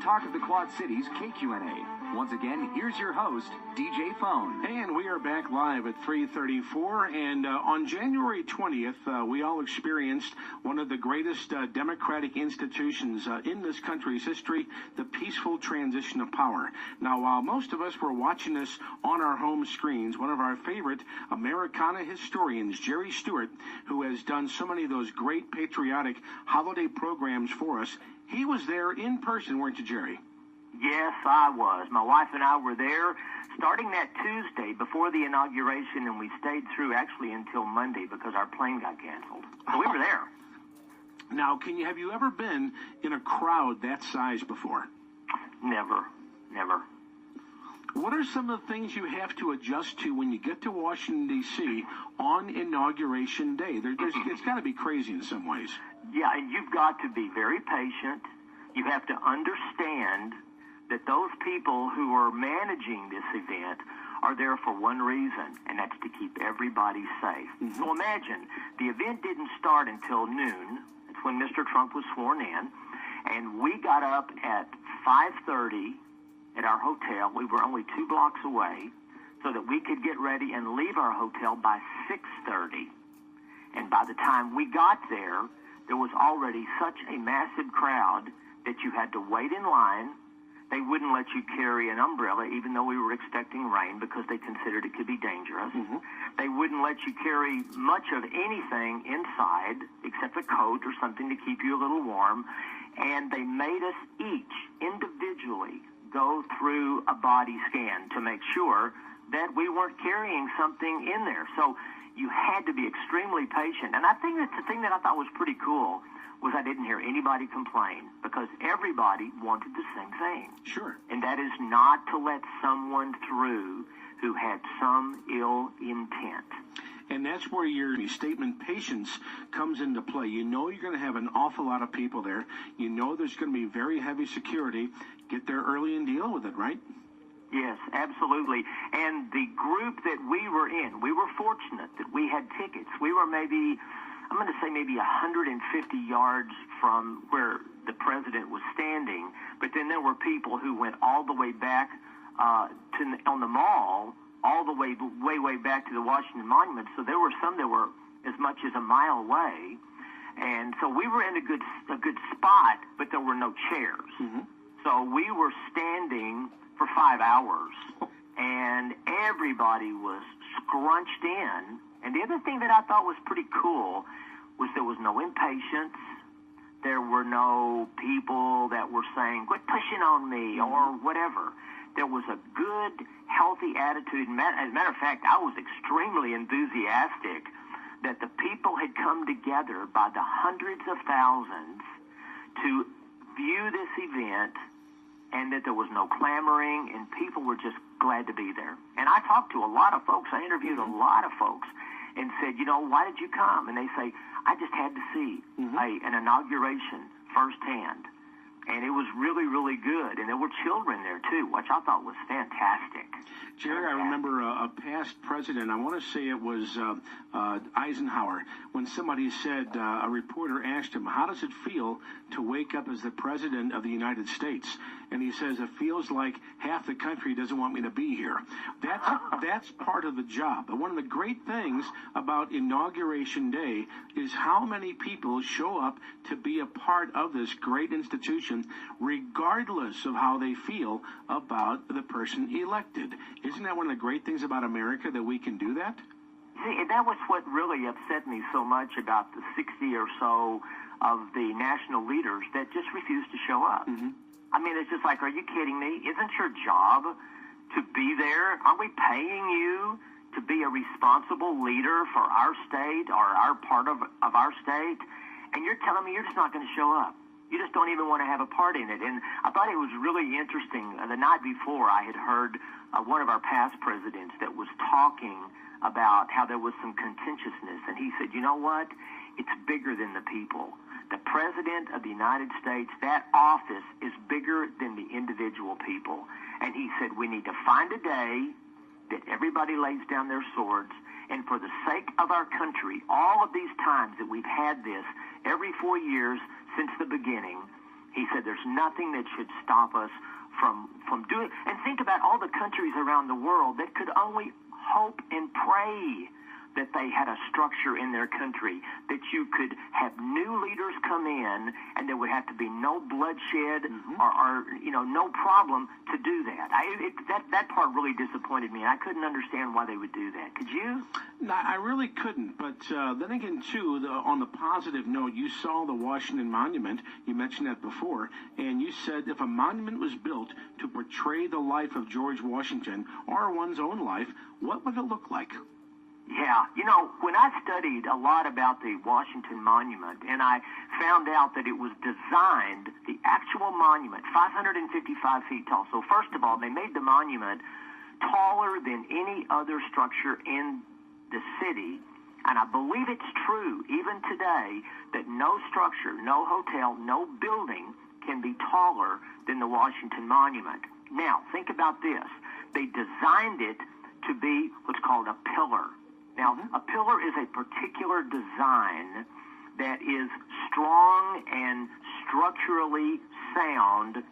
Talk of the Quad Cities, KQNA. Once again, here's your host, DJ Fone. And we are back live at 3:34. And on January 20th, we all experienced one of the greatest democratic institutions in this country's history, the peaceful transition of power. Now, while most of us were watching this on our home screens, one of our favorite Americana historians, Jerry Stewart, who has done so many of those great patriotic holiday programs for us, he was there in person, weren't you, Jerry? Yes, I was. My wife and I were there starting that Tuesday before the inauguration, and we stayed through actually until Monday because our plane got canceled. So we were there. Now, have you ever been in a crowd that size before? Never. What are some of the things you have to adjust to when you get to Washington, D.C. on Inauguration Day? It's got to be crazy in some ways. Yeah, and you've got to be very patient. You have to understand that those people who are managing this event are there for one reason, and that's to keep everybody safe. Mm-hmm. So imagine, the event didn't start until noon. That's when Mr. Trump was sworn in, and we got up at 5:30 at our hotel. We were only 2 blocks away so that we could get ready and leave our hotel by 6:30. And by the time we got there, there was already such a massive crowd that you had to wait in line. They wouldn't let you carry an umbrella, even though we were expecting rain, because they considered it could be dangerous. Mm-hmm. They wouldn't let you carry much of anything inside, except a coat or something to keep you a little warm. And they made us each individually go through a body scan to make sure that we weren't carrying something in there. So you had to be extremely patient. And I think that's the thing that I thought was pretty cool was I didn't hear anybody complain because everybody wanted the same thing. Sure. And that is not to let someone through who had some ill intent. And that's where your statement patience comes into play. You know you're going to have an awful lot of people there. You know there's going to be very heavy security. Get there early and deal with it, right? Yes, absolutely. And the group that we were in, we were fortunate that we had tickets. We were maybe 150 yards from where the president was standing. But then there were people who went all the way back on the mall, all the way back to the Washington Monument. So there were some that were as much as a mile away. And so we were in a good spot, but there were no chairs. Mm-hmm. So we were standing for 5 hours, and everybody was scrunched in. And the other thing that I thought was pretty cool was there was no impatience. There were no people that were saying, quit pushing on me or whatever. There was a good, healthy attitude. As a matter of fact, I was extremely enthusiastic that the people had come together by the hundreds of thousands to view this event, and that there was no clamoring, and people were just glad to be there. And I talked to a lot of folks. I interviewed a lot of folks and said, why did you come? And they say, I just had to see an inauguration firsthand. And it was really, really good. And there were children there, too, which I thought was fantastic. Jerry, I remember a past president, I want to say it was Eisenhower, when somebody said, a reporter asked him, how does it feel to wake up as the president of the United States? And he says, it feels like half the country doesn't want me to be here. That's part of the job. But one of the great things about Inauguration Day is how many people show up to be a part of this great institution, regardless of how they feel about the person elected. Isn't that one of the great things about America, that we can do that? See, and that was what really upset me so much about the 60 or so of the national leaders that just refused to show up. Mm-hmm. I mean, it's just like, are you kidding me? Isn't your job to be there? Aren't we paying you to be a responsible leader for our state or our part of our state? And you're telling me you're just not going to show up. You just don't even want to have a part in it. And I thought it was really interesting. The night before, I had heard one of our past presidents that was talking about how there was some contentiousness. And he said, you know what? It's bigger than the people. The President of the United States, that office is bigger than the individual people. And he said, we need to find a day that everybody lays down their swords. And for the sake of our country, all of these times that we've had this, every 4 years since the beginning, He said there's nothing that should stop us from doing it. And think about all the countries around the world that could only hope and pray that they had a structure in their country, that you could have new leaders come in and there would have to be no bloodshed or no problem to do that. That part really disappointed me, and I couldn't understand why they would do that. Could you? No, I really couldn't. But then again, too, on the positive note, you saw the Washington Monument. You mentioned that before. And you said if a monument was built to portray the life of George Washington or one's own life, what would it look like? Yeah, when I studied a lot about the Washington Monument, and I found out that it was designed, the actual monument, 555 feet tall. So first of all, they made the monument taller than any other structure in the city. And I believe it's true, even today, that no structure, no hotel, no building can be taller than the Washington Monument. Now, think about this. They designed it to be what's called a pillar. Now, a pillar is a particular design that is strong and structurally sound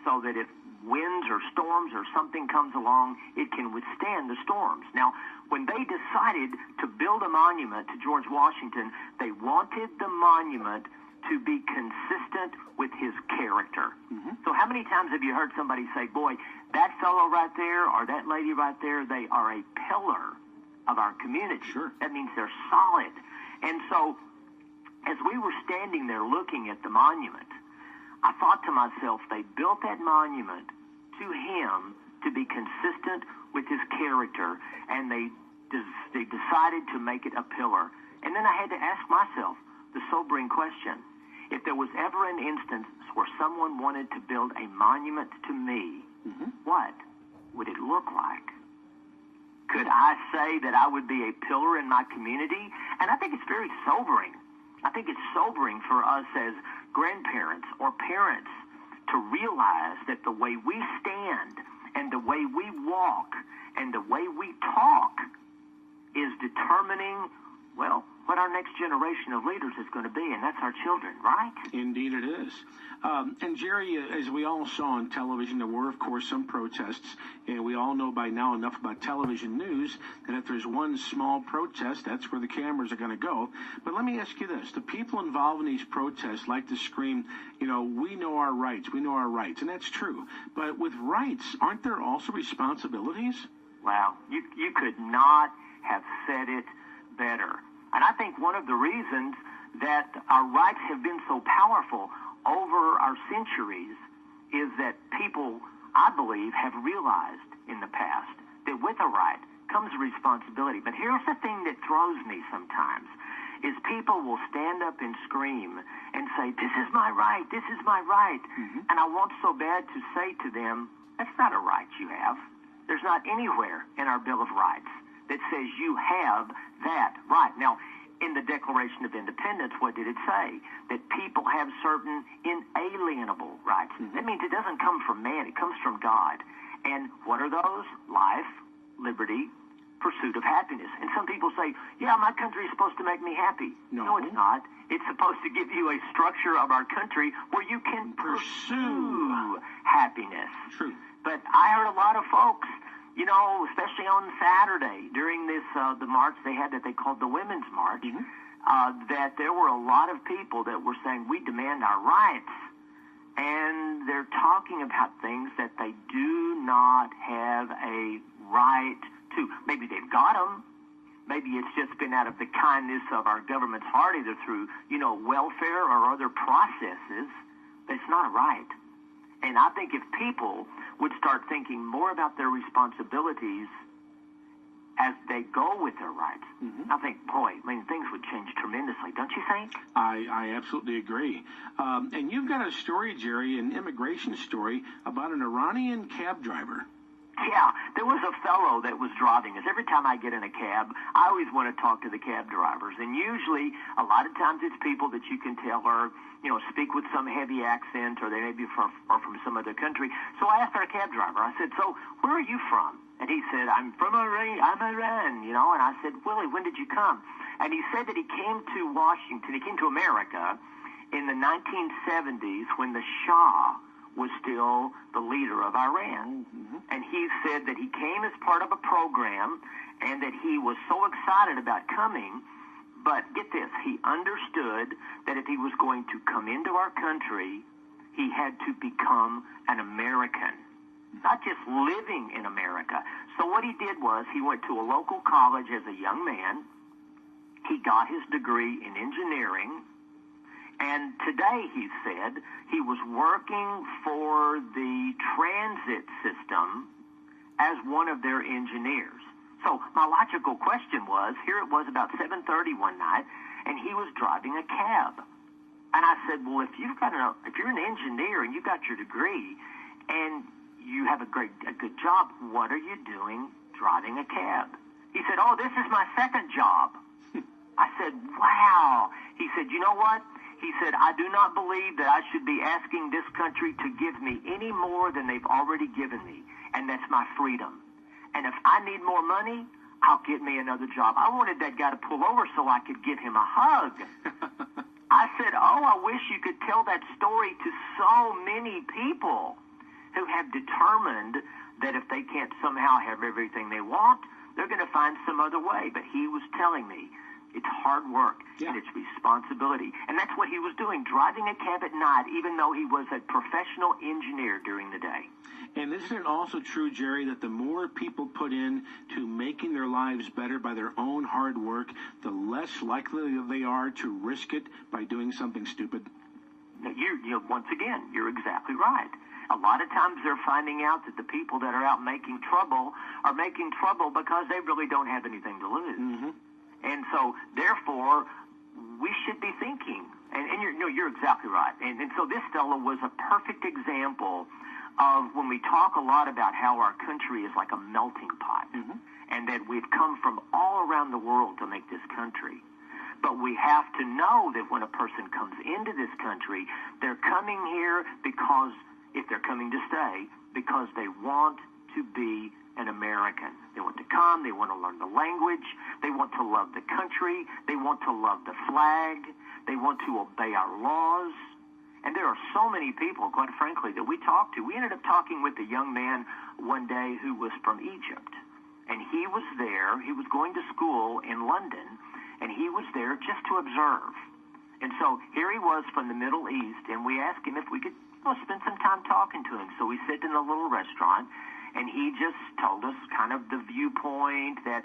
so that if winds or storms or something comes along, it can withstand the storms. Now, when they decided to build a monument to George Washington, they wanted the monument to be consistent with his character. So how many times have you heard somebody say, boy, that fellow right there or that lady right there, they are a pillar of our community? Sure. That means they're solid. And so as we were standing there looking at the monument, I thought to myself, they built that monument to him to be consistent with his character, and they decided to make it a pillar. And then I had to ask myself the sobering question: if there was ever an instance where someone wanted to build a monument to me, what would it look like? Could I say that I would be a pillar in my community? And I think it's very sobering. I think it's sobering for us as grandparents or parents to realize that the way we stand and the way we walk and the way we talk is determining, well, what our next generation of leaders is going to be, and that's our children, right? Indeed it is. And Jerry, as we all saw on television, there were, of course, some protests, and we all know by now enough about television news that if there's one small protest, that's where the cameras are going to go. But let me ask you this. The people involved in these protests like to scream, we know our rights, and that's true. But with rights, aren't there also responsibilities? Wow, you could not have said it better. And I think one of the reasons that our rights have been so powerful over our centuries is that people, I believe, have realized in the past that with a right comes a responsibility. But here's the thing that throws me sometimes, is people will stand up and scream and say, this is my right, this is my right. And I want so bad to say to them, that's not a right you have. There's not anywhere in our Bill of Rights that says you have that right. Now, in the Declaration of Independence, what did it say? That people have certain inalienable rights. That means it doesn't come from man, it comes from God. And what are those? Life, liberty, pursuit of happiness. And some people say, yeah, my country is supposed to make me happy. No, it's not. It's supposed to give you a structure of our country where you can pursue happiness. True. But I heard a lot of folks, especially on Saturday during this the march they had that they called the Women's March, that there were a lot of people that were saying, we demand our rights. And they're talking about things that they do not have a right to. Maybe they've got them. Maybe it's just been out of the kindness of our government's heart, either through, welfare or other processes. But it's not a right. And I think if people would start thinking more about their responsibilities as they go with their rights, I think, things would change tremendously, don't you think? I absolutely agree. And you've got a story, Jerry, an immigration story about an Iranian cab driver. Yeah, there was a fellow that was driving us. Every time I get in a cab, I always want to talk to the cab drivers. And usually, a lot of times it's people that you can tell are, speak with some heavy accent, or they may be from some other country. So I asked our cab driver, I said, so where are you from? And he said, I'm from Iran, and I said, Willie, when did you come? And he said that he came to Washington, he came to America in the 1970s when the Shah was still the leader of Iran. Mm-hmm. And he said that he came as part of a program and that he was so excited about coming. But get this, he understood that if he was going to come into our country, he had to become an American, not just living in America. So what he did was he went to a local college as a young man. He got his degree in engineering. And today, he said, he was working for the transit system as one of their engineers. So my logical question was, here it was about 7:30 one night, and he was driving a cab. And I said, well, if you're an engineer and you got your degree and you have a good job, what are you doing driving a cab? He said, oh, this is my second job. I said, wow. He said, you know what? He said, I do not believe that I should be asking this country to give me any more than they've already given me, and that's my freedom. And if I need more money, I'll get me another job. I wanted that guy to pull over so I could give him a hug. I said, oh, I wish you could tell that story to so many people who have determined that if they can't somehow have everything they want, they're going to find some other way. But he was telling me it's hard work and it's responsibility. And that's what he was doing, driving a cab at night, even though he was a professional engineer during the day. And isn't it also true, Jerry, that the more people put in to making their lives better by their own hard work, the less likely they are to risk it by doing something stupid? Once again, you're exactly right. A lot of times they're finding out that the people that are out making trouble are making trouble because they really don't have anything to lose. Mm-hmm. And so, therefore, we should be thinking, and you're exactly right. And so this fellow was a perfect example of when we talk a lot about how our country is like a melting pot, and that we've come from all around the world to make this country. But we have to know that when a person comes into this country, they're coming here because, if they're coming to stay, because they want to be an American. They want to come, they want to learn the language, they want to love the country, they want to love the flag, they want to obey our laws. And there are so many people, quite frankly, that we talked to. We ended up talking with a young man one day who was from Egypt. And he was there, he was going to school in London, and he was there just to observe. And so here he was from the Middle East, and we asked him if we could spend some time talking to him. So we sit in a little restaurant, and he just told us kind of the viewpoint that,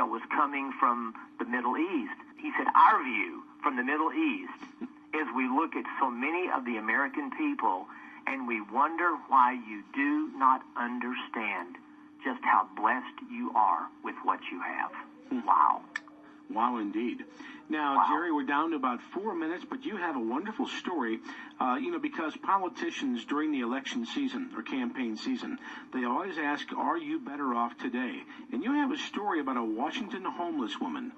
was coming from the Middle East. He said, our view from the Middle East is we look at so many of the American people, and we wonder why you do not understand just how blessed you are with what you have. Wow. Wow, indeed. Now, Jerry, we're down to about 4 minutes, but you have a wonderful story, because politicians during the election season or campaign season, they always ask, are you better off today? And you have a story about a Washington homeless woman.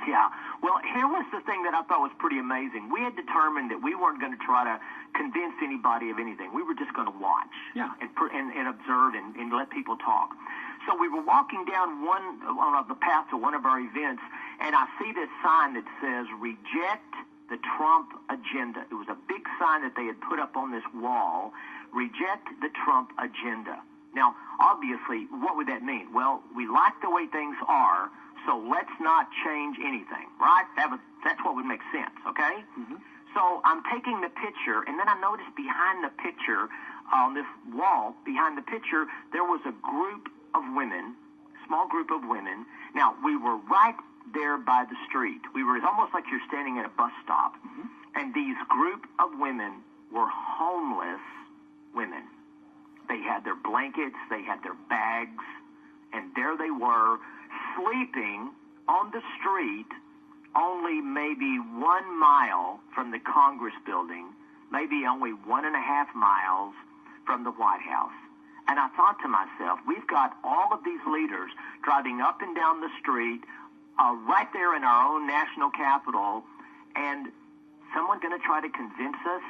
Yeah. Well, here was the thing that I thought was pretty amazing. We had determined that we weren't going to try to convince anybody of anything. We were just going to watch and observe and let people talk. So we were walking down on the path to one of our events, and I see this sign that says, reject the Trump agenda. It was a big sign that they had put up on this wall, reject the Trump agenda. Now, obviously, what would that mean? Well, we like the way things are, so let's not change anything, right? That's what would make sense, okay? Mm-hmm. So I'm taking the picture, and then I noticed behind the picture, on this wall, behind the picture, there was a group of women, small group of women. Now, we were right there by the street. It's almost like you're standing at a bus stop. Mm-hmm. And these group of women were homeless women. They had their blankets, they had their bags, and there they were, sleeping on the street, only maybe 1 mile from the Congress building, maybe only 1.5 miles from the White House. And I thought to myself, we've got all of these leaders driving up and down the street, right there in our own national capital, and someone going to try to convince us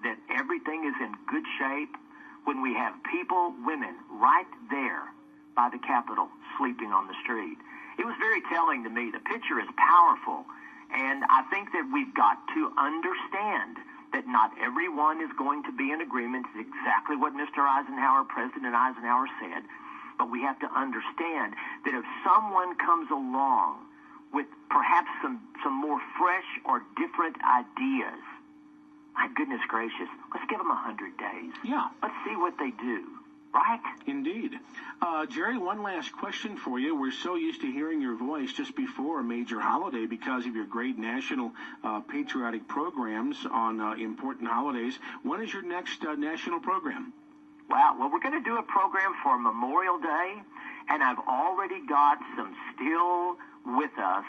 that everything is in good shape when we have people, women, right there by the Capitol sleeping on the street. It was very telling to me. The picture is powerful, And I think that we've got to understand that not everyone is going to be in agreement. It's exactly what Mr. Eisenhower, President Eisenhower said. But we have to understand that if someone comes along with perhaps some more fresh or different ideas, my goodness gracious, let's give them 100 days. Yeah. Let's see what they do. Right? Indeed. Jerry, one last question for you. We're so used to hearing your voice just before a major holiday because of your great national patriotic programs on important holidays. When is your next national program? Well, we're going to do a program for Memorial Day, and I've already got some still with us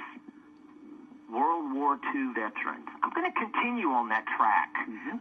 World War II veterans. I'm going to continue on that track,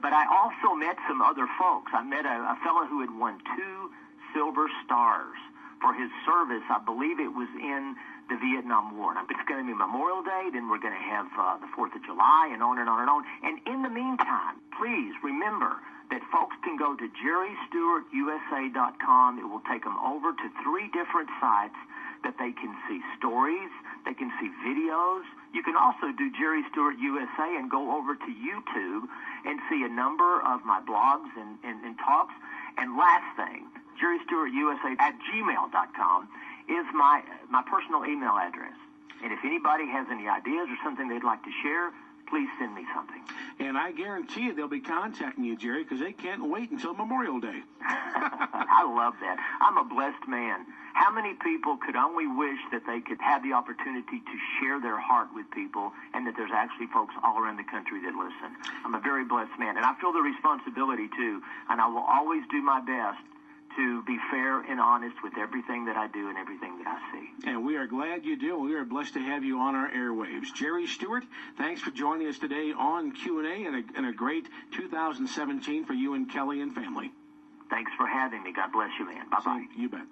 but I also met some other folks. I met a fellow who had won 2 Silver Stars for his service. I believe it was in the Vietnam War. Now, it's going to be Memorial Day, then we're going to have the 4th of July, and on and on and on. And in the meantime, please remember that folks can go to JerryStewartUSA.com. It will take them over to 3 different sites that they can see stories, they can see videos. You can also do Jerry Stewart USA and go over to YouTube and see a number of my blogs and talks. And last thing, JerryStewartUSA@gmail.com is my personal email address. And if anybody has any ideas or something they'd like to share, please send me something. And I guarantee you they'll be contacting you, Jerry, because they can't wait until Memorial Day. I love that. I'm a blessed man. How many people could only wish that they could have the opportunity to share their heart with people and that there's actually folks all around the country that listen? I'm a very blessed man, and I feel the responsibility, too, and I will always do my best to be fair and honest with everything that I do and everything that I see. And we are glad you do. We are blessed to have you on our airwaves. Jerry Stewart, thanks for joining us today on Q&A and a great 2017 for you and Kelly and family. Thanks for having me. God bless you, man. Bye-bye. You bet.